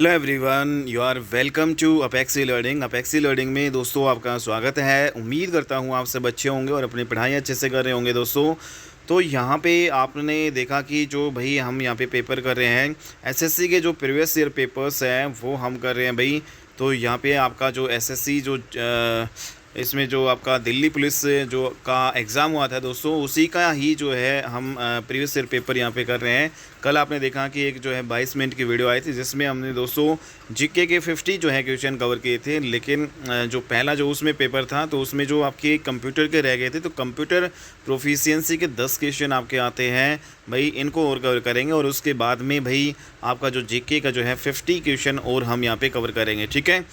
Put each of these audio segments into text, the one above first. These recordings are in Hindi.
Hello everyone, you are welcome to apexi learning. Apexi learning में दोस्तों आपका स्वागत है। उम्मीद करता हूँ आप सब अच्छे होंगे और अपनी पढ़ाई अच्छे से कर रहे होंगे दोस्तों। तो यहाँ पे आपने देखा कि जो भाई हम यहाँ पे पेपर कर रहे हैं, एसएससी के जो प्रीवियस ईयर पेपर्स हैं वो हम कर रहे हैं भाई। तो यहाँ पे आपका जो एसएससी जो इसमें जो आपका दिल्ली पुलिस जो का एग्ज़ाम हुआ था दोस्तों, उसी का ही जो है हम प्रीवियस ईयर पेपर यहाँ पे कर रहे हैं। कल आपने देखा कि एक जो है 22 मिनट की वीडियो आई थी जिसमें हमने दोस्तों जीके के 50 जो है क्वेश्चन कवर किए थे। लेकिन जो पहला जो उसमें पेपर था तो उसमें जो आपके कंप्यूटर के रह गए थे, तो कंप्यूटर प्रोफिशिएंसी के 10 क्वेश्चन आपके आते हैं भाई, इनको और कवर करेंगे। और उसके बाद में भाई आपका जो जीके का जो है 50 क्वेश्चन और हम यहाँ पे कवर करेंगे, ठीक है।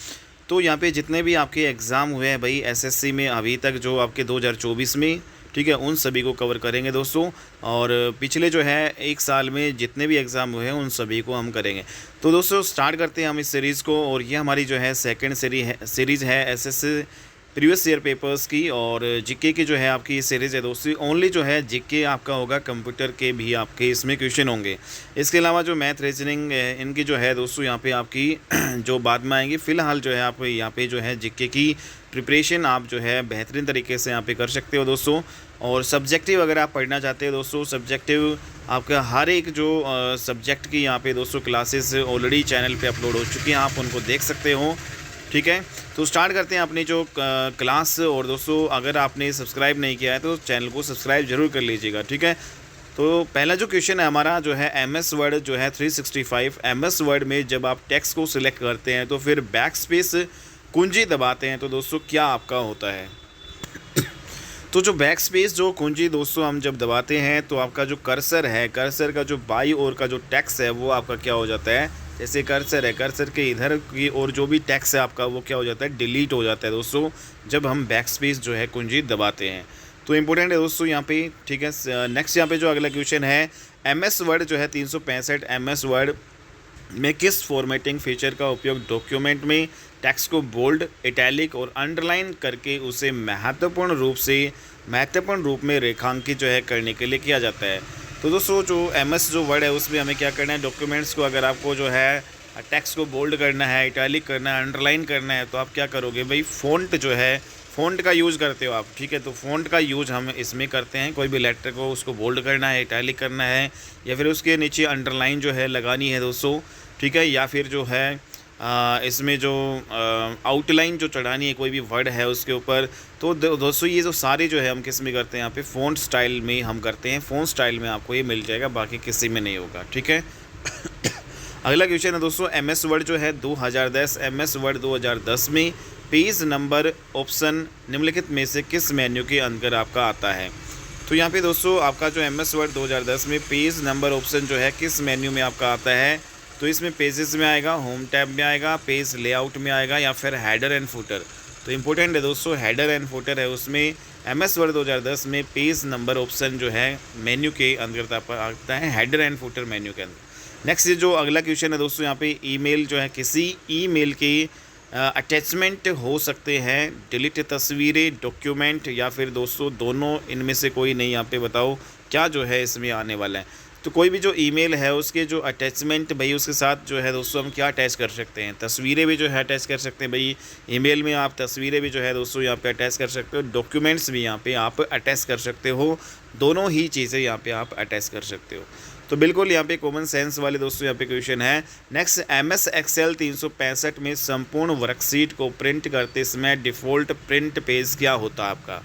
तो यहाँ पे जितने भी आपके एग्ज़ाम हुए हैं भाई एसएससी में अभी तक, जो आपके 2024 में, ठीक है, उन सभी को कवर करेंगे दोस्तों। और पिछले जो है एक साल में जितने भी एग्ज़ाम हुए हैं उन सभी को हम करेंगे। तो दोस्तों स्टार्ट करते हैं हम इस सीरीज़ को। और ये हमारी जो है सेकंड सीरीज़ है एसएससी प्रीवियस ईयर पेपर्स की। और जीके की जो है आपकी ये सीरीज़ है दोस्तों। ओनली जो है जीके आपका होगा, कंप्यूटर के भी आपके इसमें क्वेश्चन होंगे। इसके अलावा जो मैथ रीजनिंग इनकी जो है दोस्तों यहाँ पे आपकी जो बाद में आएंगी। फ़िलहाल जो है आप यहाँ पे जो है जीके की प्रिपरेशन आप जो है बेहतरीन तरीके से यहाँ पे कर सकते हो दोस्तों। और सब्जेक्टिव अगर आप पढ़ना चाहते हो दोस्तों, सब्जेक्टिव आपका हर एक जो सब्जेक्ट की यहाँ पे दोस्तों क्लासेस ऑलरेडी चैनल पे अपलोड हो चुकी हैं, आप उनको देख सकते हो, ठीक है। तो स्टार्ट करते हैं अपनी जो क्लास। और दोस्तों अगर आपने सब्सक्राइब नहीं किया है तो चैनल को सब्सक्राइब जरूर कर लीजिएगा, ठीक है। तो पहला जो क्वेश्चन है हमारा जो है एमएस वर्ड जो है 365। एमएस वर्ड में जब आप टेक्स्ट को सिलेक्ट करते हैं तो फिर बैक स्पेस कुंजी दबाते हैं तो दोस्तों क्या आपका होता है। तो जो बैक स्पेस जो कुंजी दोस्तों हम जब दबाते हैं तो आपका जो कर्सर है, कर्सर का जो बाई ओर का जो टेक्स्ट है वो आपका क्या हो जाता है। जैसे कर्सर है, कर्सर के इधर की और जो भी टेक्स्ट है आपका वो क्या हो जाता है, डिलीट हो जाता है दोस्तों, जब हम बैक स्पेस जो है कुंजी दबाते हैं। तो इम्पोर्टेंट है दोस्तों यहाँ पे, ठीक है। नेक्स्ट यहाँ पे जो अगला क्वेश्चन है, एमएस वर्ड जो है 365। एमएस वर्ड में किस फॉर्मेटिंग फीचर का उपयोग डॉक्यूमेंट में टेक्स्ट को बोल्ड, इटैलिक और अंडरलाइन करके उसे महत्वपूर्ण रूप में रेखांकित जो है करने के लिए किया जाता है। तो दोस्तों जो एमएस जो वर्ड है उसमें हमें क्या करना है, डॉक्यूमेंट्स को अगर आपको जो है टेक्स्ट को बोल्ड करना है, इटैलिक करना है, अंडरलाइन करना है, तो आप क्या करोगे भाई, फ़ॉन्ट जो है, फ़ॉन्ट का यूज़ करते हो आप, ठीक है। तो फ़ॉन्ट का यूज़ हम इसमें करते हैं। कोई भी लेटर को उसको बोल्ड करना है, इटैलिक करना है, या फिर उसके नीचे अंडरलाइन जो है लगानी है दोस्तों, ठीक है। या फिर जो है इसमें जो आउटलाइन जो चढ़ानी है कोई भी वर्ड है उसके ऊपर। तो दोस्तों ये जो सारे जो है हम किस में करते हैं, यहाँ पे फ़ॉन्ट स्टाइल में हम करते हैं। फ़ॉन्ट स्टाइल में आपको ये मिल जाएगा, बाकी किसी में नहीं होगा, ठीक है। अगला क्वेश्चन है दोस्तों, एमएस वर्ड जो है 2010। एमएस वर्ड 2010 में पेज नंबर ऑप्शन निम्नलिखित में से किस मेन्यू के अंदर आपका आता है। तो यहाँ पे दोस्तों आपका जो एमएस वर्ड 2010 में पेज नंबर ऑप्शन जो है किस मेन्यू में आपका आता है। तो इसमें पेजेस में आएगा, होम टैब में आएगा, पेज लेआउट में आएगा, या फिर हेडर एंड फुटर। तो इम्पोर्टेंट है दोस्तों, हेडर एंड फुटर है उसमें एमएस वर्ड 2010 में पेज नंबर ऑप्शन जो है मेन्यू के अंतर्गत आता है, हेडर एंड फुटर मेन्यू के अंदर। नेक्स्ट जो अगला क्वेश्चन है दोस्तों, यहाँ पे ईमेल जो है, किसी ईमेल के अटैचमेंट हो सकते हैं डिलीट तस्वीरें, डॉक्यूमेंट, या फिर दोस्तों दोनों इनमें से कोई नहीं। यहाँ पे बताओ क्या जो है इसमें आने वाला है। तो कोई भी जो ईमेल है उसके जो अटैचमेंट भाई, उसके साथ जो है दोस्तों हम क्या अटैच कर सकते हैं, तस्वीरें भी जो है अटैच कर सकते हैं भाई। ईमेल में आप तस्वीरें भी जो है दोस्तों यहाँ पे अटैच कर सकते हो, डॉक्यूमेंट्स भी यहाँ पे आप अटैच कर सकते हो, दोनों ही चीज़ें यहाँ पे आप अटैच कर सकते हो। तो बिल्कुल यहाँ पे कॉमन सेंस वाले दोस्तों यहाँ पे क्वेश्चन है। नेक्स्ट, एमएस एक्सेल 365 में संपूर्ण वर्कशीट को प्रिंट करते समय डिफ़ॉल्ट प्रिंट पेज क्या होता है आपका।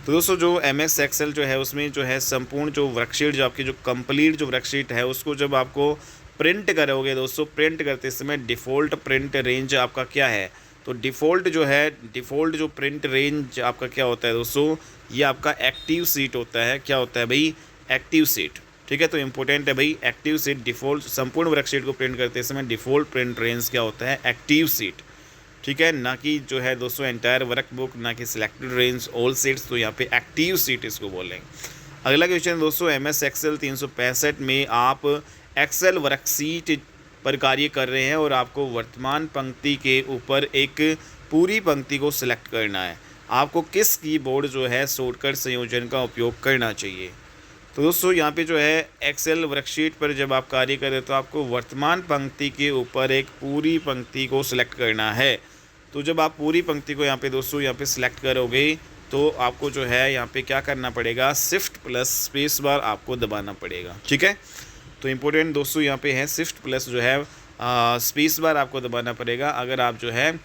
तो दोस्तों जो एमएस एक्सेल जो है उसमें जो है संपूर्ण जो वर्कशीट जो आपकी जो कंप्लीट जो वर्कशीट है उसको जब आपको प्रिंट करोगे दोस्तों, प्रिंट करते समय डिफ़ॉल्ट प्रिंट रेंज आपका क्या है। तो डिफ़ॉल्ट जो है, डिफ़ॉल्ट जो प्रिंट रेंज आपका क्या होता है दोस्तों, ये आपका एक्टिव सीट होता है। क्या होता है भाई, एक्टिव सीट, ठीक है। तो इंपॉर्टेंट है भाई, एक्टिव सीट डिफ़ॉल्ट संपूर्ण वर्कशीट को प्रिंट करते समय डिफ़ॉल्ट प्रिंट रेंज क्या होता है, एक्टिव सीट, ठीक है। ना कि जो है दोस्तों एंटायर वर्कबुक, ना कि सिलेक्टेड रेंज, ऑल सीट्स। तो यहाँ पे एक्टिव सीट इसको बोलेंगे। अगला क्वेश्चन दोस्तों, एमएस एक्सेल 365 में आप एक्सेल वर्कशीट पर कार्य कर रहे हैं और आपको वर्तमान पंक्ति के ऊपर एक पूरी पंक्ति को सिलेक्ट करना है। आपको किस कीबोर्ड जो है शॉर्टकट संयोजन का उपयोग करना चाहिए। तो दोस्तों यहाँ पे जो है एक्सेल वर्कशीट पर जब आप कार्य करें तो आपको वर्तमान पंक्ति के ऊपर एक पूरी पंक्ति को सिलेक्ट करना है। तो जब आप पूरी पंक्ति को यहाँ पे दोस्तों यहाँ पे सिलेक्ट करोगे तो आपको जो है यहाँ पे क्या करना पड़ेगा, शिफ्ट प्लस स्पेस बार आपको दबाना पड़ेगा। ठीक है, तो इम्पोर्टेंट दोस्तों यहाँ पे है शिफ्ट प्लस जो है स्पेस बार आपको दबाना पड़ेगा। अगर आप जो है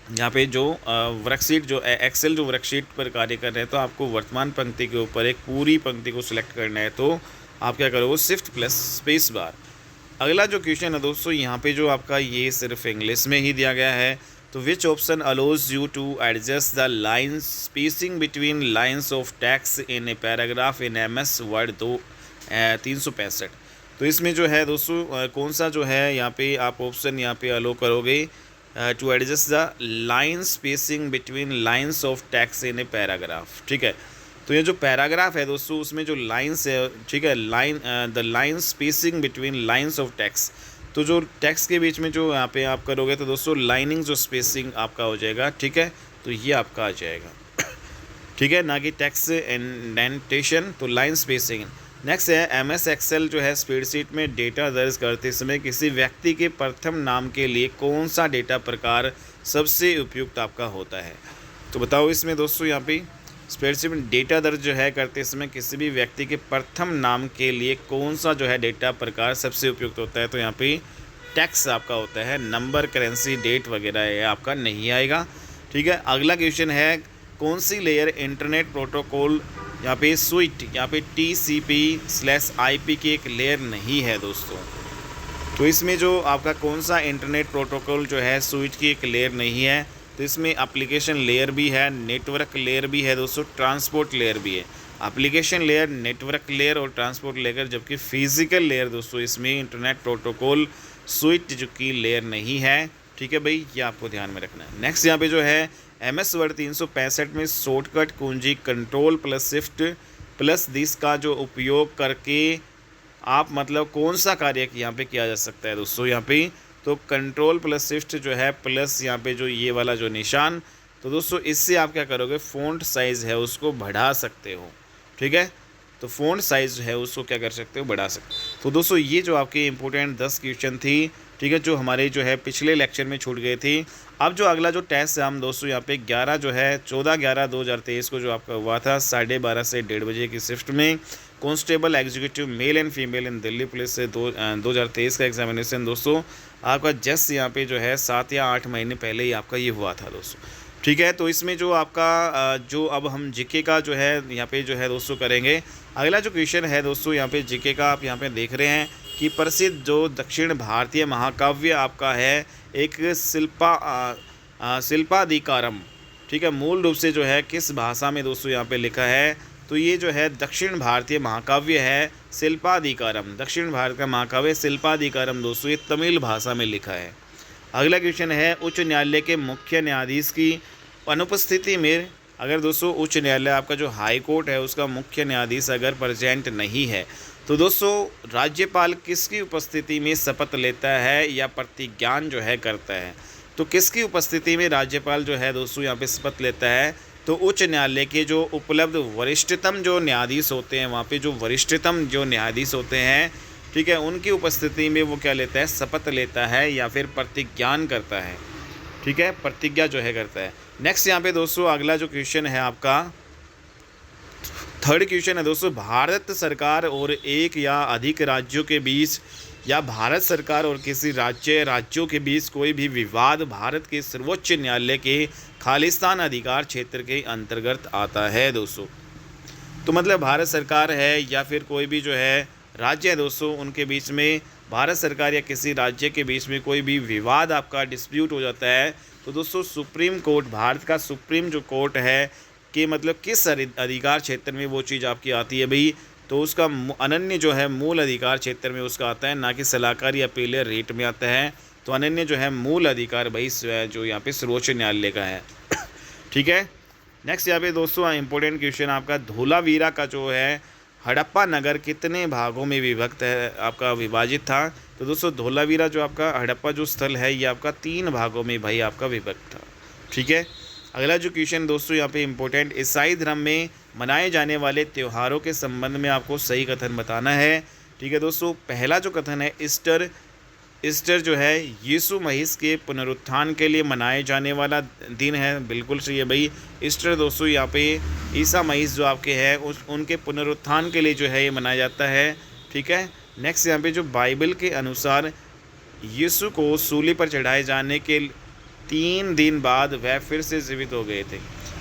यहाँ पे जो वर्कशीट जो एक्सेल जो वर्कशीट पर कार्य कर रहे हैं तो आपको वर्तमान पंक्ति के ऊपर एक पूरी पंक्ति को सिलेक्ट करना है, तो आप क्या करोगे, शिफ्ट प्लस स्पेस बार। अगला जो क्वेश्चन है दोस्तों यहाँ पे जो आपका ये सिर्फ इंग्लिश में ही दिया गया है, तो which option allows you to adjust the line spacing between lines of text in a paragraph in MS word 365। तो इसमें जो है दोस्तों कौन सा जो है यहाँ पे आप ऑप्शन यहाँ पे अलो करोगे to adjust the line spacing between lines of text in a paragraph. ठीक है, तो ये जो पैराग्राफ है दोस्तों उसमें जो लाइन्स है, ठीक है, the line spacing between lines of text, तो जो टेक्स्ट के बीच में जो यहाँ पे आप करोगे तो दोस्तों लाइनिंग जो स्पेसिंग आपका हो जाएगा। ठीक है, तो ये आपका आ जाएगा। ठीक है, ना कि टेक्स्ट इंडेंटेशन, तो लाइन स्पेसिंग। नेक्स्ट है MS एक्सेल जो है स्प्रेडशीट में डेटा दर्ज करते समय किसी व्यक्ति के प्रथम नाम के लिए कौन सा डेटा प्रकार सबसे उपयुक्त आपका होता है। तो बताओ इसमें दोस्तों यहाँ पे स्प्रेडशीट में डेटा दर्ज जो है करते समय किसी भी व्यक्ति के प्रथम नाम के लिए कौन सा जो है डेटा प्रकार सबसे उपयुक्त होता है। तो यहाँ पे टेक्स्ट आपका होता है, नंबर, करेंसी, डेट वगैरह ये आपका नहीं आएगा। ठीक है, अगला क्वेश्चन है कौन सी लेयर इंटरनेट प्रोटोकॉल यहाँ पे स्विट यहाँ पे TCP/IP की एक लेयर नहीं है दोस्तों। तो इसमें जो आपका कौन सा इंटरनेट प्रोटोकॉल जो है स्विट की एक लेयर नहीं है, तो इसमें एप्लीकेशन लेयर भी है, नेटवर्क लेयर भी है दोस्तों, ट्रांसपोर्ट लेयर भी है। एप्लीकेशन लेयर, नेटवर्क लेयर और ट्रांसपोर्ट लेयर, जबकि फिजिकल लेयर दोस्तों इसमें इंटरनेट प्रोटोकॉल स्विट जो की लेयर नहीं है। ठीक है भाई, ये आपको ध्यान में रखना है। नेक्स्ट यहाँ पे जो है MS वर्ड 365 में शॉर्टकट कुंजी control plus shift plus this का जो उपयोग करके आप मतलब कौन सा कार्य यहाँ पे किया जा सकता है दोस्तों। यहाँ पे तो कंट्रोल प्लस शिफ्ट जो है प्लस यहाँ पे जो ये वाला जो निशान, तो दोस्तों इससे आप क्या करोगे, फ़ॉन्ट साइज़ है उसको बढ़ा सकते हो। ठीक है, तो फ़ॉन्ट साइज़ है उसको क्या कर सकते हो, बढ़ा सकते हो। तो दोस्तों ये जो आपकी इंपॉर्टेंट 10 क्वेश्चन थी, ठीक है, जो हमारे जो है पिछले लेक्चर में छूट गए थी। अब जो अगला जो टेस्ट है हम दोस्तों यहाँ पे 14/11/2023 को जो आपका हुआ था 12:30 से 1:30 बजे की शिफ्ट में constable executive male and female in Delhi police से 2023 का एग्जामिनेशन दोस्तों आपका जस्ट यहाँ पे जो है 7 या 8 महीने पहले ही आपका ये हुआ था दोस्तों। ठीक है, तो इसमें जो आपका जो अब हम जीके का जो है यहाँ पे जो है दोस्तों करेंगे। अगला जो क्वेश्चन है दोस्तों यहाँ पे जीके का आप यहाँ पे देख रहे हैं कि प्रसिद्ध जो दक्षिण भारतीय महाकाव्य आपका है एक शिल्पाधिकारम। ठीक है, मूल रूप से जो है किस भाषा में दोस्तों यहाँ पे लिखा है, तो ये जो है दक्षिण भारतीय महाकाव्य है शिल्पाधिकारम। दक्षिण भारत का महाकाव्य शिल्पाधिकारम दोस्तों ये तमिल भाषा में लिखा है। अगला क्वेश्चन है उच्च न्यायालय के मुख्य न्यायाधीश की अनुपस्थिति में, अगर दोस्तों उच्च न्यायालय आपका जो हाई कोर्ट है उसका मुख्य न्यायाधीश अगर प्रेजेंट नहीं है तो दोस्तों राज्यपाल किसकी उपस्थिति में शपथ लेता है या प्रतिज्ञान जो है करता है। तो किसकी उपस्थिति में राज्यपाल जो है दोस्तों यहाँ पे शपथ लेता है, तो उच्च न्यायालय के जो उपलब्ध वरिष्ठतम जो न्यायाधीश होते हैं, वहाँ पे जो वरिष्ठतम जो न्यायाधीश होते हैं, ठीक है, उनकी उपस्थिति में वो क्या लेता है, शपथ लेता है या फिर प्रतिज्ञान करता है। ठीक है, प्रतिज्ञा जो है करता है। नेक्स्ट यहाँ पे दोस्तों अगला जो क्वेश्चन है आपका थर्ड क्वेश्चन है दोस्तों, भारत सरकार और एक या अधिक राज्यों के बीच या भारत सरकार और किसी राज्यों के बीच कोई भी विवाद भारत के सर्वोच्च न्यायालय के खालिस्तान अधिकार क्षेत्र के अंतर्गत आता है दोस्तों। तो मतलब भारत सरकार है या फिर कोई भी जो है राज्य है दोस्तों, उनके बीच में भारत सरकार या किसी राज्य के बीच में कोई भी विवाद आपका डिस्प्यूट हो जाता है, तो दोस्तों सुप्रीम कोर्ट, भारत का सुप्रीम जो कोर्ट है कि मतलब किस अधिकार क्षेत्र में वो चीज़ आपकी आती है भाई, तो उसका अनन्य जो है मूल अधिकार क्षेत्र में उसका आता है, ना कि सलाहकार या अपीलेट रेट में आता है। तो अनन्य जो है मूल अधिकार भाई जो यहाँ पे सर्वोच्च न्यायालय का है। ठीक है, नेक्स्ट यहाँ पे दोस्तों इंपॉर्टेंट क्वेश्चन आपका धोलावीरा का जो है हड़प्पा नगर कितने भागों में विभक्त है, आपका विभाजित था। तो दोस्तों धोलावीरा जो आपका हड़प्पा जो स्थल है ये आपका 3 भागों में भाई आपका विभक्त था। ठीक है, अगला जो क्वेश्चन दोस्तों यहाँ पे इम्पोर्टेंट, ईसाई धर्म में मनाए जाने वाले त्योहारों के संबंध में आपको सही कथन बताना है। ठीक है दोस्तों, पहला जो कथन है ईस्टर, ईस्टर जो है यीशु मसीह के पुनरुत्थान के लिए मनाए जाने वाला दिन है। बिल्कुल सही है भाई। ईस्टर दोस्तों यहाँ पे ईसा मसीह जो आपके हैं उनके पुनरुत्थान के लिए जो है ये मनाया जाता है। ठीक है। नेक्स्ट यहाँ पे जो बाइबल के अनुसार यीशु को सूली पर चढ़ाए जाने के 3 दिन बाद वह फिर से जीवित हो गए थे।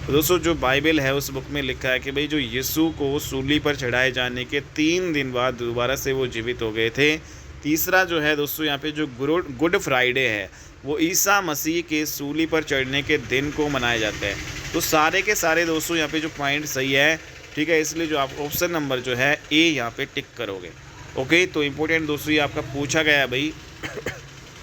तो दोस्तों जो बाइबल है उस बुक में लिखा है कि भाई जो यीशु को सूली पर चढ़ाए जाने के 3 दिन बाद दोबारा से वो जीवित हो गए थे। तीसरा जो है दोस्तों यहाँ पे जो गुड फ्राइडे है वो ईसा मसीह के सूली पर चढ़ने के दिन को मनाया जाता है। तो सारे के सारे दोस्तों यहाँ पे जो पॉइंट सही है। ठीक है, इसलिए जो आप ऑप्शन नंबर जो है ए यहाँ पे टिक करोगे। ओके, तो इम्पोर्टेंट दोस्तों ये आपका पूछा गया है भाई।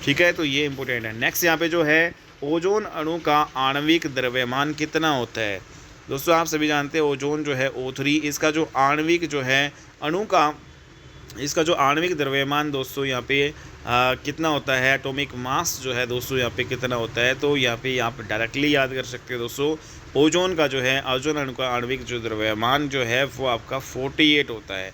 ठीक है, तो ये इम्पोर्टेंट है। नेक्स्ट यहाँ पे जो है ओजोन अणु का आणविक द्रव्यमान कितना होता है। दोस्तों आप सभी जानते हैं ओजोन जो है O3, इसका जो आणविक जो है अणु का इसका जो आणविक द्रव्यमान दोस्तों यहाँ पे कितना होता है, एटॉमिक मास जो है दोस्तों यहाँ पे कितना होता है। तो यहाँ पे आप डायरेक्टली याद कर सकते हैं दोस्तों, ओजोन का जो है ओजोन अणु का आणविक जो द्रव्यमान जो है वो आपका 48 होता है।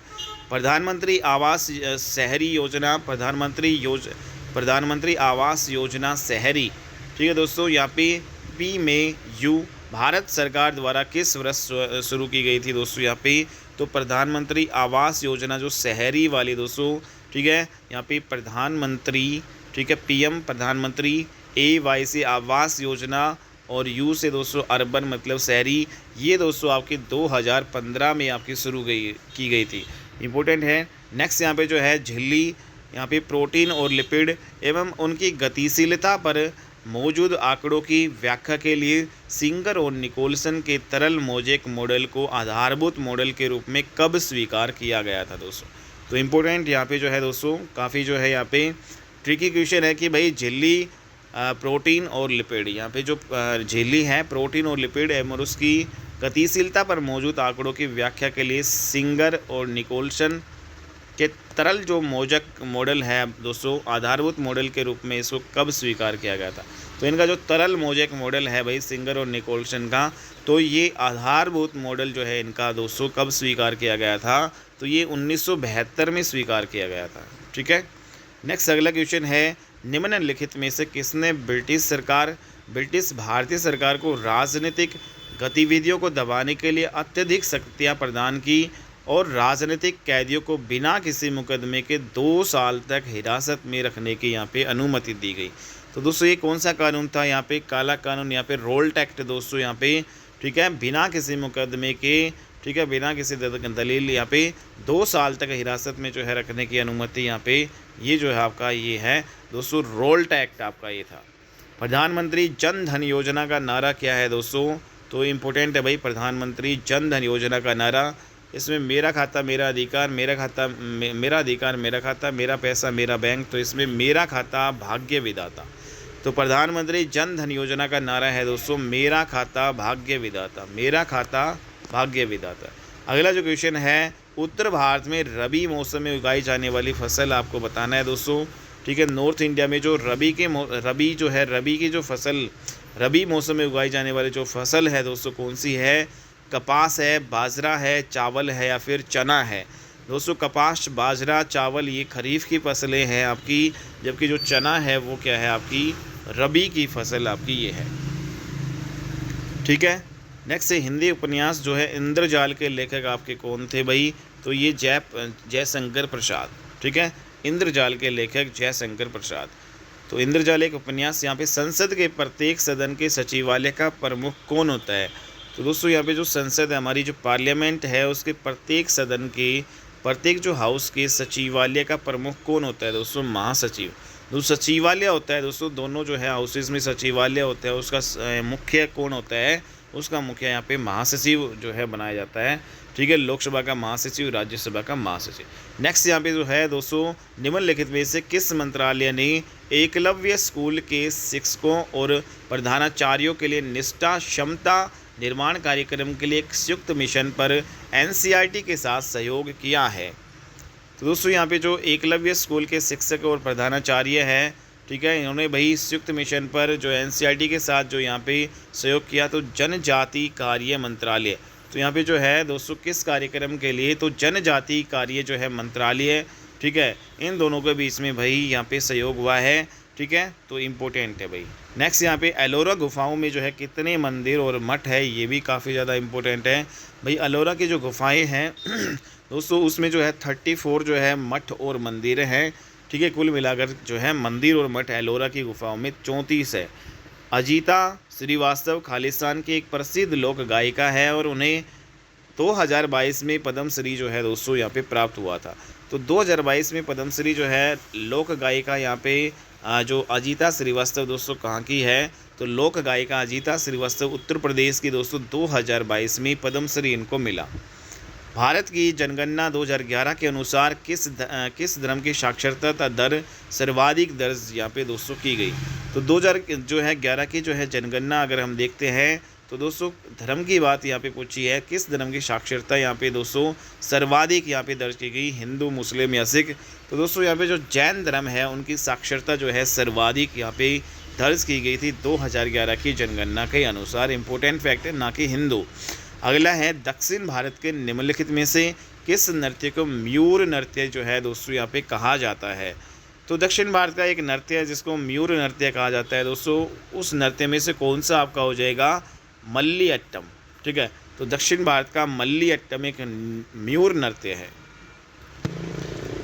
प्रधानमंत्री आवास शहरी योजना, प्रधानमंत्री आवास योजना शहरी। ठीक है दोस्तों, यहाँ पे पी में यू भारत सरकार द्वारा किस वर्ष शुरू की गई थी दोस्तों यहाँ पे। तो प्रधानमंत्री आवास योजना जो शहरी वाली दोस्तों, ठीक है, यहाँ पे प्रधानमंत्री, ठीक है, पीएम प्रधानमंत्री, AY से आवास योजना और यू से दोस्तों अर्बन मतलब शहरी, ये दोस्तों आपकी 2015 में आपकी शुरू की गई थी। इम्पोर्टेंट है। नेक्स्ट यहाँ पे जो है झिल्ली, यहाँ पे प्रोटीन और लिपिड एवं उनकी गतिशीलता पर मौजूद आंकड़ों की व्याख्या के लिए सिंगर और निकोलसन के तरल मोज़ेक मॉडल को आधारभूत मॉडल के रूप में कब स्वीकार किया गया था दोस्तों। तो इम्पोर्टेंट यहाँ पे जो है दोस्तों काफ़ी जो है यहाँ पे ट्रिकी क्वेश्चन है कि भाई झिल्ली, प्रोटीन और लिपिड, यहाँ पे जो झिल्ली है प्रोटीन और लिपिड एवं उसकी गतिशीलता पर मौजूद आंकड़ों की व्याख्या के लिए सिंगर और निकोलसन के तरल जो मोज़ेक मॉडल है दोस्तों आधारभूत मॉडल के रूप में इसको कब स्वीकार किया गया था। तो इनका जो तरल मोज़ेक मॉडल है भाई सिंगर और निकोलसन का, तो ये आधारभूत मॉडल जो है इनका दोस्तों कब स्वीकार किया गया था। तो ये 1972 में स्वीकार किया गया था। ठीक है। नेक्स्ट अगला क्वेश्चन है, निम्नलिखित में से किसने ब्रिटिश भारतीय सरकार को राजनीतिक गतिविधियों को दबाने के लिए अत्यधिक शक्तियाँ प्रदान की और राजनीतिक कैदियों को बिना किसी मुकदमे के 2 साल तक हिरासत में रखने की यहाँ पे अनुमति दी गई। तो दोस्तों ये कौन सा कानून था, यहाँ पे काला कानून, यहाँ पे रोल्ट एक्ट दोस्तों यहाँ पे। ठीक है, बिना किसी मुकदमे के, ठीक है, बिना किसी दलील यहाँ पे 2 साल तक हिरासत में जो है रखने की अनुमति यहाँ पे, ये जो है आपका ये है दोस्तों रोल्ट एक्ट आपका ये था। प्रधानमंत्री जन धन योजना का नारा क्या है दोस्तों। तो इम्पोर्टेंट है भाई, प्रधानमंत्री जन धन योजना का नारा, इसमें मेरा खाता मेरा अधिकार, मेरा खाता मेरा अधिकार मेरा खाता, मेरा पैसा मेरा बैंक। तो इसमें मेरा खाता भाग्य विधाता। तो प्रधानमंत्री जन धन योजना का नारा है दोस्तों मेरा खाता भाग्य विधाता, मेरा खाता भाग्य विधाता। अगला जो क्वेश्चन है, उत्तर भारत में रबी मौसम में उगाई जाने वाली फसल आपको बताना है दोस्तों। ठीक है, नॉर्थ इंडिया में जो रबी की जो फसल रबी मौसम में उगाई जाने वाली जो फसल है दोस्तों कौन सी है। कपास है, बाजरा है, चावल है या फिर चना है। दोस्तों कपास, बाजरा, चावल ये खरीफ की फसलें हैं आपकी, जबकि जो चना है वो क्या है आपकी रबी की फसल आपकी ये है। ठीक है। नेक्स्ट है हिंदी उपन्यास जो है इंद्रजाल के लेखक आपके कौन थे भाई। तो ये जयशंकर प्रसाद। ठीक है, इंद्रजाल के लेखक जयशंकर प्रसाद। तो इंद्रजाल एक उपन्यास। यहाँ पे संसद के प्रत्येक सदन के सचिवालय का प्रमुख कौन होता है। तो दोस्तों यहाँ पे जो संसद है हमारी जो पार्लियामेंट है उसके प्रत्येक सदन के प्रत्येक जो हाउस के सचिवालय का प्रमुख कौन होता है दोस्तों, महासचिव। जो सचिवालय होता है दोस्तों दोनों जो है हाउसेज में सचिवालय होता है, उसका मुख्य कौन होता है, उसका मुख्य यहाँ पे महासचिव जो है बनाया जाता है। ठीक है, लोकसभा का महासचिव, राज्यसभा का महासचिव। नेक्स्ट यहाँ पे जो है दोस्तों निम्नलिखित में से किस मंत्रालय ने एकलव्य स्कूल के शिक्षकों और प्रधानाचार्यों के लिए निष्ठा क्षमता निर्माण कार्यक्रम के लिए एक संयुक्त मिशन पर NCERT के साथ सहयोग किया है। तो दोस्तों यहाँ पे जो एकलव्य स्कूल के शिक्षक और प्रधानाचार्य हैं, ठीक है, इन्होंने भाई संयुक्त मिशन पर जो NCERT के साथ जो यहाँ पे सहयोग किया। तो जनजाति कार्य मंत्रालय, तो यहाँ पे जो है दोस्तों किस कार्यक्रम के लिए, तो जनजाति कार्य जो है मंत्रालय, ठीक है, इन दोनों के बीच में भाई यहाँ पे सहयोग हुआ है, ठीक है, तो इम्पोर्टेंट है भाई। नेक्स्ट यहाँ पे एलोरा गुफाओं में जो है कितने मंदिर और मठ है, ये भी काफ़ी ज़्यादा इम्पोर्टेंट है भाई। एलोरा की जो गुफाएं हैं दोस्तों उसमें जो है 34 जो है मठ और मंदिर हैं, ठीक है, कुल मिलाकर जो है मंदिर और मठ एलोरा की गुफाओं में 34 है। अजीता श्रीवास्तव खालिस्तान की एक प्रसिद्ध लोक गायिका है और उन्हें 2022 में पद्मश्री जो है दोस्तों यहाँ पे प्राप्त हुआ था। तो 2022 में पद्मश्री जो है लोक गायिका यहाँ पे जो अजीता श्रीवास्तव दोस्तों कहाँ की है, तो लोक गायिका अजीता श्रीवास्तव उत्तर प्रदेश की दोस्तों 2022 में पद्मश्री इनको मिला। भारत की जनगणना 2011 के अनुसार किस धर्म की साक्षरता दर सर्वाधिक दर्ज यहाँ पे दोस्तों की गई। तो 2011 की जो है जनगणना अगर हम देखते हैं तो दोस्तों धर्म की बात यहाँ पे पूछी है, किस धर्म की साक्षरता यहाँ पे दोस्तों सर्वाधिक यहाँ पे दर्ज की गई, हिंदू, मुस्लिम या सिख। तो दोस्तों यहाँ पे जो जैन धर्म है उनकी साक्षरता जो है सर्वाधिक यहाँ पे दर्ज की गई थी 2011 की जनगणना के अनुसार। इम्पोर्टेंट फैक्ट है, ना कि हिंदू। अगला है दक्षिण भारत के निम्नलिखित में से किस नृत्य को मयूर नृत्य जो है दोस्तों यहाँ पे कहा जाता है। तो दक्षिण भारत का एक नृत्य है जिसको मयूर नृत्य कहा जाता है दोस्तों। उस नृत्य में से कौन सा आपका हो जाएगा, मल्लियट्टम, ठीक है। तो दक्षिण भारत का मल्लियट्टम एक मयूर नृत्य है।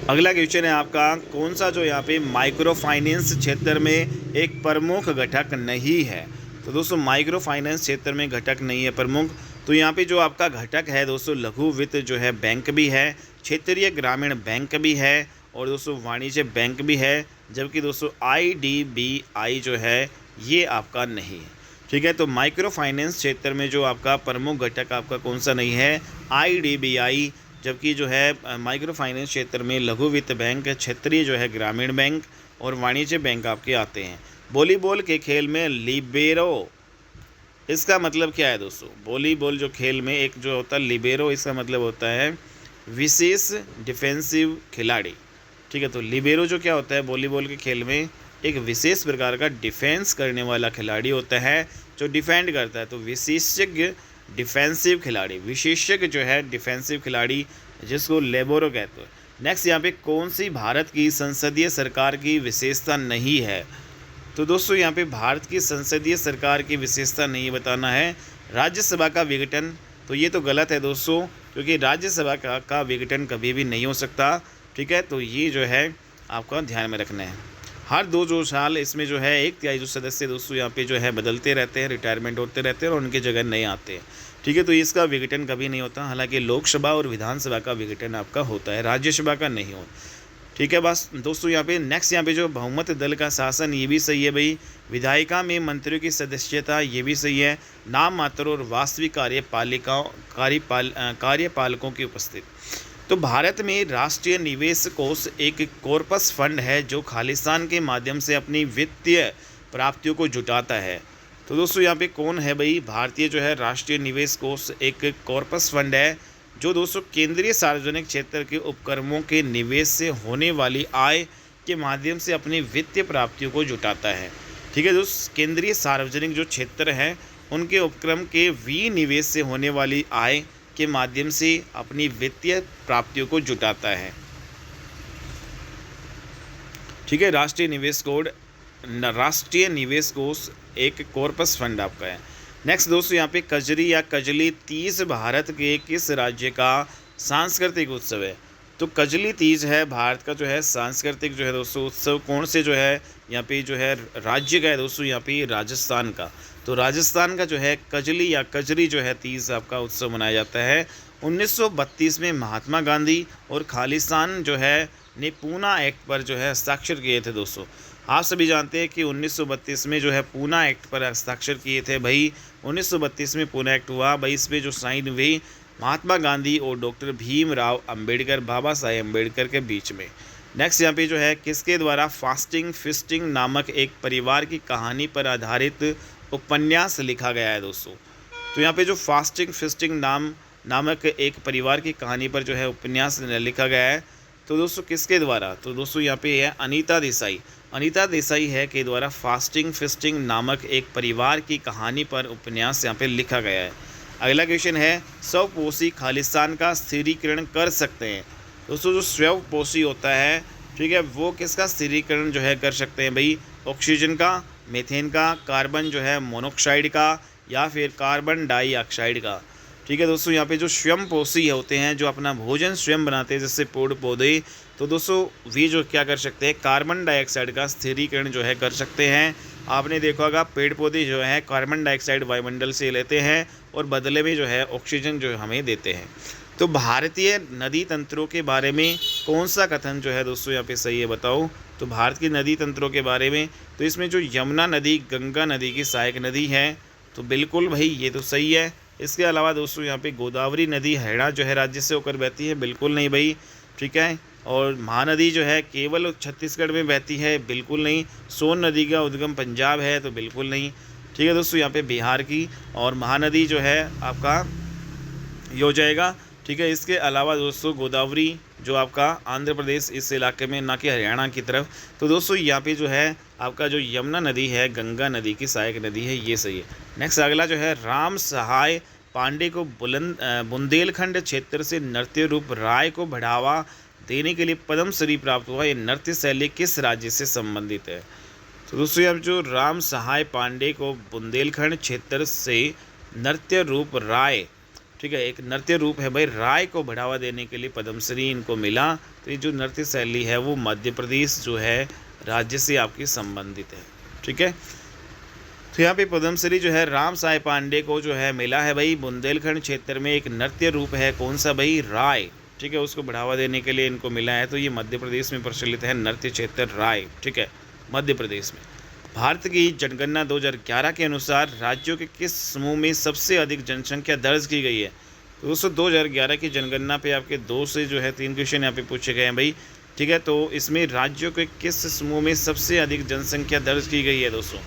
अगला क्वेश्चन है आपका, कौन सा जो यहाँ पे माइक्रो फाइनेंस क्षेत्र में एक प्रमुख घटक नहीं है। तो दोस्तों माइक्रो फाइनेंस क्षेत्र में घटक नहीं है प्रमुख, तो यहाँ पे जो आपका घटक है दोस्तों लघु वित्त जो है बैंक भी है, क्षेत्रीय ग्रामीण बैंक भी है और दोस्तों वाणिज्य बैंक भी है, जबकि दोस्तों IDBI जो है ये आपका नहीं है, ठीक है। तो माइक्रो फाइनेंस क्षेत्र में जो आपका प्रमुख घटक आपका कौन सा नहीं है, IDBI, जबकि जो है माइक्रो फाइनेंस क्षेत्र में लघु वित्त बैंक, क्षेत्रीय जो है ग्रामीण बैंक और वाणिज्य बैंक आपके आते हैं। वॉलीबॉल के खेल में लिबेरो, इसका मतलब क्या है दोस्तों, वॉलीबॉल जो खेल में एक जो होता है लिबेरो, इसका मतलब होता है विशेष डिफेंसिव खिलाड़ी, ठीक है। तो लिबेरो जो क्या होता है वॉलीबॉल के खेल में एक विशेष प्रकार का डिफेंस करने वाला खिलाड़ी होता है जो डिफेंड करता है। तो विशेषज्ञ डिफेंसिव खिलाड़ी, विशेषज्ञ जो है डिफेंसिव खिलाड़ी जिसको लेबोरो कहते हैं। नेक्स्ट यहाँ पे कौन सी भारत की संसदीय सरकार की विशेषता नहीं है। तो दोस्तों यहाँ पे भारत की संसदीय सरकार की विशेषता नहीं बताना है, राज्यसभा का विघटन। तो ये तो गलत है दोस्तों, क्योंकि राज्यसभा का विघटन कभी भी नहीं हो सकता, ठीक है। तो ये जो है आपका ध्यान में रखना है। हर 2 साल इसमें जो है 1/3 जो सदस्य दोस्तों यहाँ पे जो है बदलते रहते हैं, रिटायरमेंट होते रहते हैं और उनके जगह नए आते हैं, ठीक है। तो इसका विघटन कभी नहीं होता। हालांकि लोकसभा और विधानसभा का विघटन आपका होता है, राज्यसभा का नहीं होता, ठीक है। बस दोस्तों यहाँ पे नेक्स्ट यहाँ पे जो बहुमत दल का शासन, ये भी सही है भाई। विधायिका में मंत्रियों की सदस्यता, ये भी सही है। नाम मात्र और वास्तविक कार्यपालकों की उपस्थिति। तो भारत में राष्ट्रीय निवेश कोष एक कॉर्पस फंड है जो खालिस्तान के माध्यम से अपनी वित्तीय प्राप्तियों को जुटाता है। तो दोस्तों यहाँ पे कौन है भाई, भारतीय जो है राष्ट्रीय निवेश कोष एक कॉर्पस फंड है जो दोस्तों केंद्रीय सार्वजनिक क्षेत्र के उपक्रमों के निवेश से होने वाली आय के माध्यम से अपनी वित्तीय प्राप्तियों को जुटाता है, ठीक है। दोस्तों केंद्रीय सार्वजनिक जो क्षेत्र हैं उनके उपक्रम के विनिवेश से होने वाली आय के माध्यम से अपनी वित्तीय प्राप्तियों को जुटाता है, ठीक है। राष्ट्रीय निवेश कोष एक कॉर्पस फंड आपका है। नेक्स्ट दोस्तों यहाँ पे कजरी या कजली तीज भारत के किस राज्य का सांस्कृतिक उत्सव है। तो कजली तीज है भारत का जो है सांस्कृतिक जो है दोस्तों उत्सव, कौन से जो है यहाँ पे जो है राज्य का है दोस्तों, यहाँ पे राजस्थान का। तो राजस्थान का जो है कजली या कजरी जो है तीज आपका उत्सव मनाया जाता है। 1932 में महात्मा गांधी और खालिस्तान जो है ने पूना एक्ट पर जो है हस्ताक्षर किए थे दोस्तों। आप सभी जानते हैं कि 1932 में जो है पूना एक्ट पर हस्ताक्षर किए थे भाई। 1932 में पूना एक्ट हुआ भाई, इस पर जो साइन हुई महात्मा गांधी और डॉक्टर भीमराव अंबेडकर, बाबा साहेब अंबेडकर के बीच में। नेक्स्ट यहाँ पे जो है किसके द्वारा फास्टिंग फिस्टिंग नामक एक परिवार की कहानी पर आधारित उपन्यास लिखा गया है दोस्तों। तो यहाँ पे जो फास्टिंग फिस्टिंग नामक एक परिवार की कहानी पर जो है उपन्यास लिखा गया है, तो दोस्तों किसके द्वारा, तो दोस्तों यहाँ पे है अनीता देसाई है के द्वारा फास्टिंग फिस्टिंग नामक एक परिवार की कहानी पर उपन्यास यहाँ पे लिखा गया है। अगला क्वेश्चन है स्वपोषी खालिस्तान का स्थिरीकरण कर सकते हैं। दोस्तों जो स्वपोषी होता है, ठीक है, वो किसका स्थिरीकरण जो है कर सकते हैं भाई? ऑक्सीजन का, मीथेन का, कार्बन जो है मोनोऑक्साइड का, या फिर कार्बन डाइऑक्साइड का। ठीक है दोस्तों, यहाँ पे जो स्वयंपोषी होते हैं, जो अपना भोजन स्वयं बनाते हैं जैसे पेड़ पौधे, तो दोस्तों वे जो क्या कर सकते हैं? कार्बन डाइऑक्साइड का स्थिरीकरण जो है कर सकते हैं। आपने देखा होगा पेड़ पौधे जो है कार्बन डाइऑक्साइड वायुमंडल से लेते हैं और बदले में जो है ऑक्सीजन जो हमें देते हैं। तो भारतीय नदी तंत्रों के बारे में कौन सा कथन जो है दोस्तों यहाँ पे सही है बताओ? तो भारत की नदी तंत्रों के बारे में, तो इसमें जो यमुना नदी गंगा नदी की सहायक नदी है, तो बिल्कुल भाई ये तो सही है। इसके अलावा दोस्तों यहाँ पे गोदावरी नदी हरियाणा जो है राज्य से होकर बहती है, बिल्कुल नहीं भाई, ठीक है। और महानदी जो है केवल छत्तीसगढ़ में बहती है, बिल्कुल नहीं। सोन नदी का उद्गम पंजाब है, तो बिल्कुल नहीं। ठीक है दोस्तों, यहाँ पे बिहार की और महानदी जो है आपका ये हो जाएगा। ठीक है, इसके अलावा दोस्तों गोदावरी जो आपका आंध्र प्रदेश इस इलाके में, ना कि हरियाणा की तरफ। तो दोस्तों यहाँ पे जो है आपका जो यमुना नदी है गंगा नदी की सहायक नदी है, ये सही है। नेक्स्ट अगला जो है राम सहाय पांडे को बुंदेलखंड क्षेत्र से नृत्य रूप राय को बढ़ावा देने के लिए पद्मश्री प्राप्त हुआ। ये नृत्य शैली किस राज्य से संबंधित है? तो दोस्तों अब जो राम सहाय पांडे को बुंदेलखंड क्षेत्र से नृत्य रूप राय, ठीक है, एक नृत्य रूप है भाई, राय को बढ़ावा देने के लिए पद्मश्री इनको मिला। तो ये जो नृत्य शैली है वो मध्य प्रदेश जो है राज्य से आपकी संबंधित है। ठीक है, तो यहाँ पे पद्मश्री जो है राम सहाय पांडे को जो है मिला है भाई, बुंदेलखंड क्षेत्र में एक नृत्य रूप है कौन सा भाई? राय। ठीक है, उसको बढ़ावा देने के लिए इनको मिला है। तो ये मध्य प्रदेश में प्रचलित है नृत्य क्षेत्र राय, ठीक है, मध्य प्रदेश में। भारत की जनगणना 2011 के अनुसार राज्यों के किस समूह में सबसे अधिक जनसंख्या दर्ज की गई है? तो दोस्तों 2011 की जनगणना पे आपके 2 से जो है 3 क्वेश्चन यहाँ पे पूछे गए हैं भाई। ठीक है, तो इसमें राज्यों के किस समूह में सबसे अधिक जनसंख्या दर्ज की गई है दोस्तों?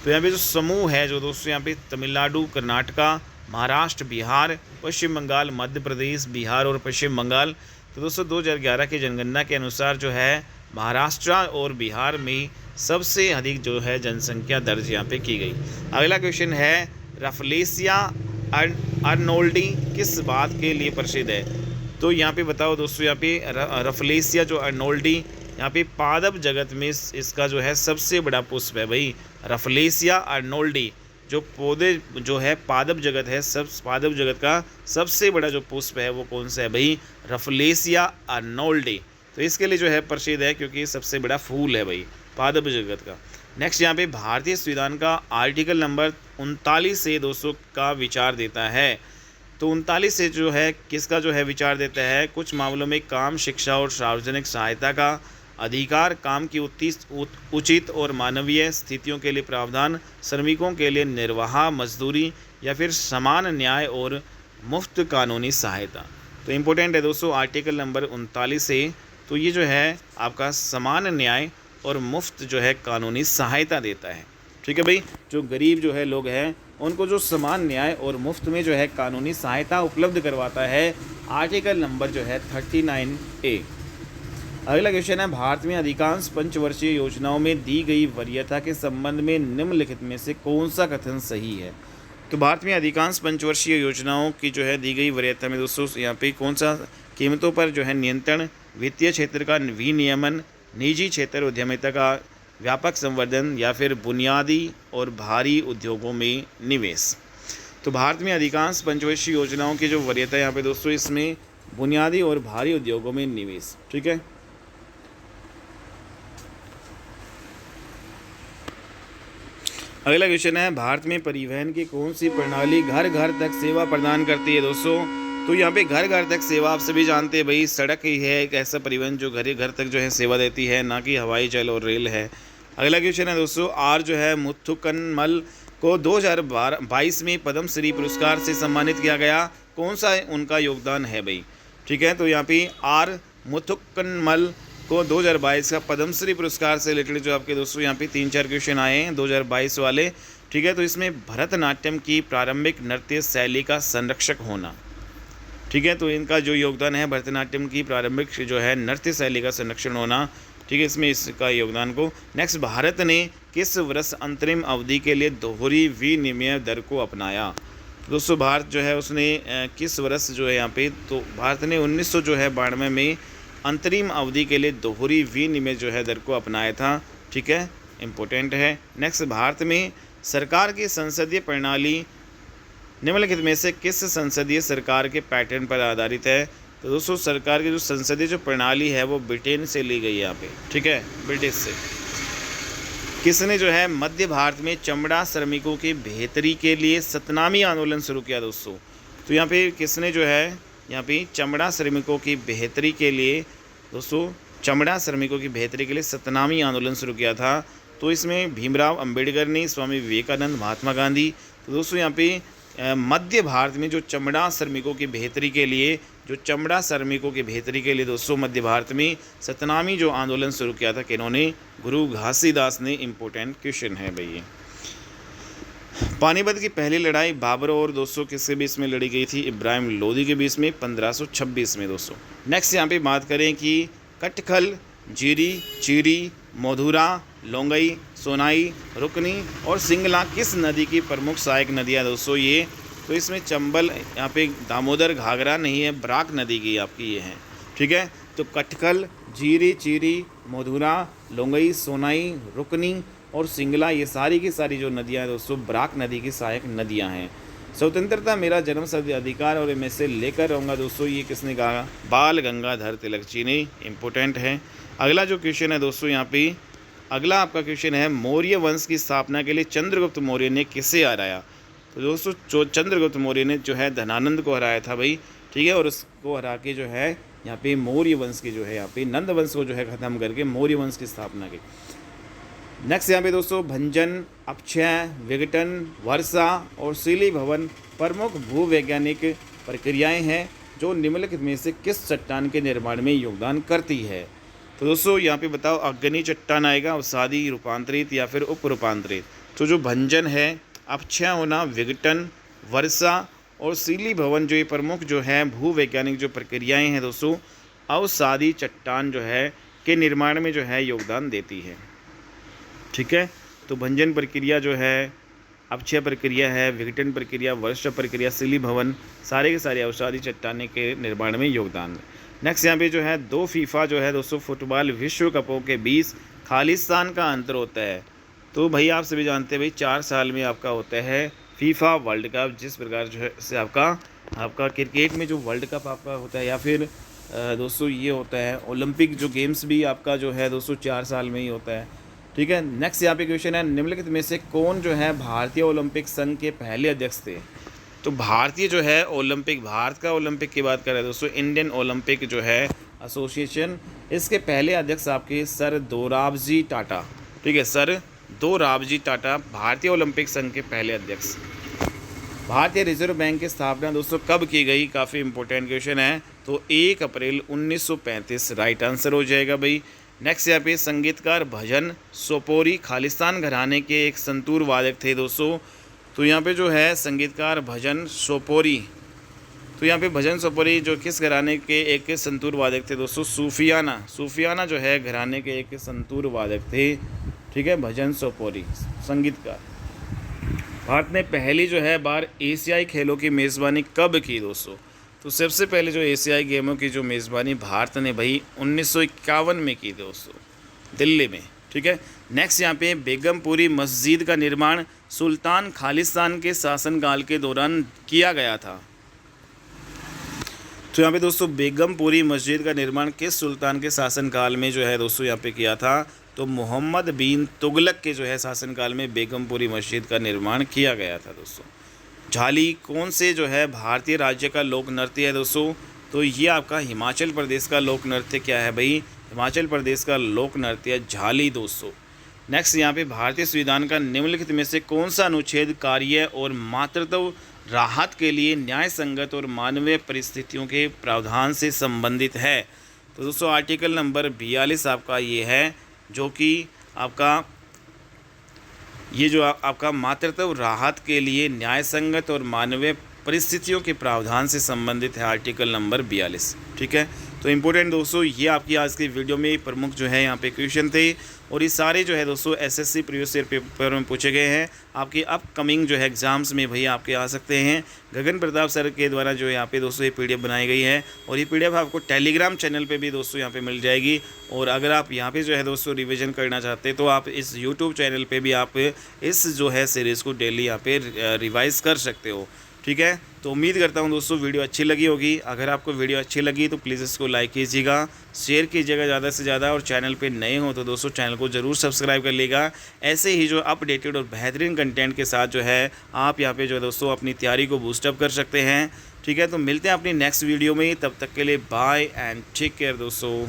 तो यहाँ पे जो समूह है जो दोस्तों यहाँ पे तमिलनाडु, कर्नाटका, महाराष्ट्र, बिहार, पश्चिम बंगाल, मध्य प्रदेश, बिहार और पश्चिम बंगाल। तो दोस्तों 2011 की जनगणना के अनुसार जो है महाराष्ट्र और बिहार में सबसे अधिक जो है जनसंख्या दर्ज यहाँ पे की गई। अगला क्वेश्चन है रफलेसिया अर्नोल्डी किस बात के लिए प्रसिद्ध है? तो यहाँ पे बताओ दोस्तों, यहाँ पे रफलेसिया जो अर्नोल्डी यहाँ पे पादप जगत में इसका जो है सबसे बड़ा पुष्प है भाई। रफलेसिया अर्नोल्डी जो पौधे जो है पादप जगत है, सब पादप जगत का सबसे बड़ा जो पुष्प है वो कौन सा है भाई? रफलेसिया अर्नोल्डी। तो इसके लिए जो है प्रसिद्ध है क्योंकि सबसे बड़ा फूल है भाई पादप जगत का। नेक्स्ट यहाँ पे भारतीय संविधान का आर्टिकल नंबर 39 से 200 का विचार देता है। तो 39 से जो है किसका जो है विचार देता है? कुछ मामलों में काम, शिक्षा और सार्वजनिक सहायता का अधिकार, काम की उचित और मानवीय स्थितियों के लिए प्रावधान, श्रमिकों के लिए निर्वाह मजदूरी या फिर समान न्याय और मुफ्त कानूनी सहायता। तो इम्पोर्टेंट है दोस्तों आर्टिकल नंबर 39 से, तो ये जो है आपका समान न्याय और मुफ्त जो है कानूनी सहायता देता है। ठीक है भाई, जो गरीब जो है लोग हैं उनको जो समान न्याय और मुफ्त में जो है कानूनी सहायता उपलब्ध करवाता है आर्टिकल नंबर जो है 39A। अगला क्वेश्चन है भारत में अधिकांश पंचवर्षीय योजनाओं में दी गई वरीयता के संबंध में निम्नलिखित में से कौन सा कथन सही है? तो भारत में अधिकांश पंचवर्षीय योजनाओं की जो है दी गई वरीयता में दोस्तों यहाँ पे कौन सा कीमतों पर जो है नियंत्रण, वित्तीय क्षेत्र का विनियमन, निजी क्षेत्र उद्यमिता का व्यापक संवर्धन या फिर बुनियादी और भारी उद्योगों में निवेश। तो भारत में अधिकांश पंचवर्षीय योजनाओं की जो वरीयता यहाँ पे दोस्तों इसमें बुनियादी और भारी उद्योगों में निवेश। ठीक है, अगला क्वेश्चन है भारत में परिवहन की कौन सी प्रणाली घर घर तक सेवा प्रदान करती है दोस्तों? तो यहाँ पे घर घर तक सेवा आप सभी जानते हैं भाई, सड़क ही है एक ऐसा परिवहन जो घर घर तक जो है सेवा देती है, ना कि हवाई जल और रेल है। अगला क्वेश्चन है दोस्तों आर जो है मुथुकनमल को 2022 में पद्मश्री पुरस्कार से सम्मानित किया गया, कौन सा उनका योगदान है भाई? ठीक है, तो यहाँ पे आर मुथुकनमल को 2022 का पद्मश्री पुरस्कार से रिलेटेड जो आपके दोस्तों यहाँ पे 3-4 क्वेश्चन आए हैं 2022 वाले। ठीक है, तो इसमें भरतनाट्यम की प्रारंभिक नृत्य शैली का संरक्षक होना। ठीक है, तो इनका जो योगदान है भरतनाट्यम की प्रारंभिक जो है नृत्य शैली का संरक्षण होना। ठीक है, इसमें इसका योगदान को। नेक्स्ट, भारत ने किस वर्ष अंतरिम अवधि के लिए दोहरी विनिमय दर को अपनाया? तो दोस्तों भारत जो है उसने किस वर्ष जो है यहाँ पे, तो भारत ने 1900 जो है 92 में अंतरिम अवधि के लिए दोहरी विनिमय जो है दर को अपनाया था। ठीक है, इम्पोर्टेंट है। नेक्स्ट, भारत में सरकार की संसदीय प्रणाली निम्नलिखित में से किस संसदीय सरकार के पैटर्न पर आधारित है? तो दोस्तों सरकार की जो संसदीय जो प्रणाली है वो ब्रिटेन से ली गई है यहाँ पे। ठीक है, ब्रिटिश से। किसने जो है मध्य भारत में चमड़ा श्रमिकों की बेहतरी के लिए सतनामी आंदोलन शुरू किया दोस्तों? तो यहाँ पे किसने जो है यहाँ पे चमड़ा श्रमिकों की बेहतरी के लिए दोस्तों चमड़ा श्रमिकों की बेहतरी के लिए सतनामी आंदोलन शुरू किया था? तो इसमें भीमराव अंबेडकर ने, स्वामी विवेकानंद, महात्मा गांधी। तो दोस्तों यहाँ पे मध्य भारत में जो चमड़ा श्रमिकों की बेहतरी के लिए दोस्तों मध्य भारत में सतनामी जो आंदोलन शुरू किया था किन्होंने? गुरु घासीदास ने। इम्पोर्टेंट क्वेश्चन है भाई। पानीपत की पहली लड़ाई बाबर और दोस्तों किसके बीच में लड़ी गई थी? इब्राहिम लोदी के बीच में 1526 में दोस्तों। नेक्स्ट यहाँ पे बात करें कि कटखल, जीरी, चीरी, मधुरा, लोंगई, सोनाई, रुकनी और सिंगला किस नदी की प्रमुख सहायक नदियाँ दोस्तों ये? तो इसमें चंबल, यहाँ पे दामोदर, घाघरा नहीं है, बराक नदी की आपकी ये है। ठीक है, तो कटखल, जीरी, चीरी, मधुरा, लोंगई, सोनाई, रुकनी और सिंगला ये सारी की सारी जो नदियाँ हैं दोस्तों बराक नदी की सहायक नदियाँ हैं। स्वतंत्रता मेरा जन्म सिद्ध अधिकार और मैं से लेकर रहूँगा दोस्तों, ये किसने कहा? बाल गंगाधर तिलक जी ने। इम्पोर्टेंट है। अगला जो क्वेश्चन है दोस्तों यहाँ पे, अगला आपका क्वेश्चन है मौर्य वंश की स्थापना के लिए चंद्रगुप्त मौर्य ने किसे हराया? तो दोस्तों जो चंद्रगुप्त मौर्य ने जो है धनानंद को हराया था भाई। ठीक है, और उसको हरा के जो है यहाँ पे मौर्य वंश की जो है यहाँ पे नंद वंश को जो है ख़त्म करके मौर्य वंश की स्थापना की। नेक्स्ट यहाँ पे दोस्तों भंजन, अपक्षय, विघटन, वर्षा और सीली भवन प्रमुख भूवैज्ञानिक प्रक्रियाएं हैं जो निम्नलिखित में से किस चट्टान के निर्माण में योगदान करती है? तो दोस्तों यहाँ पे बताओ, अग्नि चट्टान आएगा, अवसादी, रूपांतरित या फिर उप रूपांतरित? तो जो भंजन है, अपक्षय होना, विघटन, वर्षा और सीली भवन जो ये प्रमुख जो है भूवैज्ञानिक जो प्रक्रियाएं हैं दोस्तों अवसादी चट्टान जो है के निर्माण में जो है योगदान देती है। ठीक है, तो भंजन प्रक्रिया जो है, अपक्षय प्रक्रिया है, विघटन प्रक्रिया, वर्षा प्रक्रिया, सीली भवन सारे के सारे अवसादी चट्टाने के निर्माण में योगदान। नेक्स्ट यहाँ पे जो है 2 फीफा जो है दोस्तों फुटबॉल विश्व कपों के बीच खालिस्तान का अंतर होता है। तो भाई आप सभी जानते हैं भाई 4 साल में आपका होता है फीफा वर्ल्ड कप, जिस प्रकार जो है से आपका क्रिकेट में जो वर्ल्ड कप आपका होता है या फिर दोस्तों ये होता है ओलंपिक जो गेम्स भी आपका जो है दोस्तों 4 साल में ही होता है। ठीक है, नेक्स्ट यहाँ पे क्वेश्चन है निम्नलिखित में से कौन जो है भारतीय ओलंपिक संघ के पहले अध्यक्ष थे? तो भारतीय जो है ओलंपिक, भारत का ओलंपिक की बात कर रहे हैं दोस्तों, इंडियन ओलंपिक जो है एसोसिएशन, इसके पहले अध्यक्ष आपके सर दोराबजी टाटा। ठीक है, सर दोराबजी टाटा भारतीय ओलंपिक संघ के पहले अध्यक्ष। भारतीय रिजर्व बैंक की स्थापना दोस्तों कब की गई? काफ़ी इंपॉर्टेंट क्वेश्चन है। तो 1 अप्रैल 1935 राइट आंसर हो जाएगा भाई। नेक्स्ट यहाँ पे संगीतकार भजन सोपोरी खालिस्तान घराने के एक संतूर वादक थे दोस्तों। तो यहाँ पे जो है संगीतकार भजन सोपोरी, तो यहाँ पे भजन सोपोरी जो किस घराने के एक संतूर वादक थे दोस्तों? सूफियाना जो है घराने के एक संतूर वादक थे। ठीक है, भजन सोपोरी संगीतकार। भारत ने पहली जो है बार एशियाई खेलों की मेज़बानी कब की दोस्तों? तो सबसे पहले जो एशियाई गेमों की जो मेज़बानी भारत ने भाई 1951 में की दोस्तों, दिल्ली में। ठीक है, नेक्स्ट यहाँ पे बेगमपुरी मस्जिद का निर्माण सुल्तान खालिस्तान के शासनकाल के दौरान किया गया था। तो यहाँ पे दोस्तों बेगमपुरी मस्जिद का निर्माण किस सुल्तान के शासनकाल में जो है दोस्तों यहाँ पे किया था? तो मोहम्मद बिन तुगलक के जो है शासनकाल में बेगमपुरी मस्जिद का निर्माण किया गया था दोस्तों। झाली कौन से जो है भारतीय राज्य का लोक नृत्य है दोस्तों? तो ये आपका हिमाचल प्रदेश का लोक नृत्य क्या है भाई? हिमाचल प्रदेश का लोक नृत्य झाली दोस्तों। नेक्स्ट यहाँ पे भारतीय संविधान का निम्नलिखित में से कौन सा अनुच्छेद कार्य और मातृत्व राहत के लिए न्याय संगत और मानवीय परिस्थितियों के प्रावधान से संबंधित है? तो दोस्तों आर्टिकल नंबर 42 आपका ये है, जो कि आपका ये जो आपका मातृत्व राहत के लिए न्याय संगत और मानवीय परिस्थितियों के प्रावधान से संबंधित है, आर्टिकल नंबर 42। ठीक है, तो इम्पोर्टेंट दोस्तों ये आपकी आज की वीडियो में प्रमुख जो है यहाँ पे क्वेश्चन थे, और ये सारे जो है दोस्तों एसएससी प्रीवियस ईयर पेपर में पूछे गए हैं। आपके अपकमिंग जो है एग्ज़ाम्स में भैया आपके आ सकते हैं। गगन प्रताप सर के द्वारा जो यहाँ पे दोस्तों ये पीडीएफ बनाई गई है, और ये पीडीएफ आपको टेलीग्राम चैनल पे भी दोस्तों यहाँ पे मिल जाएगी। और अगर आप यहाँ पे जो है दोस्तों रिवीजन करना चाहते हैं तो आप इस यूट्यूब चैनल पे भी आप इस जो है सीरीज़ को डेली यहाँ पे रिवाइज कर सकते हो। ठीक है, तो उम्मीद करता हूँ दोस्तों वीडियो अच्छी लगी होगी। अगर आपको वीडियो अच्छी लगी तो प्लीज़ इसको लाइक कीजिएगा, शेयर कीजिएगा ज़्यादा से ज़्यादा, और चैनल पे नए हो तो दोस्तों चैनल को ज़रूर सब्सक्राइब कर लीजिएगा। ऐसे ही जो अपडेटेड और बेहतरीन कंटेंट के साथ जो है आप यहाँ पे जो है दोस्तों अपनी तैयारी को बूस्टअप कर सकते हैं। ठीक है, तो मिलते हैं अपनी नेक्स्ट वीडियो में, तब तक के लिए बाय एंड टेक केयर दोस्तों।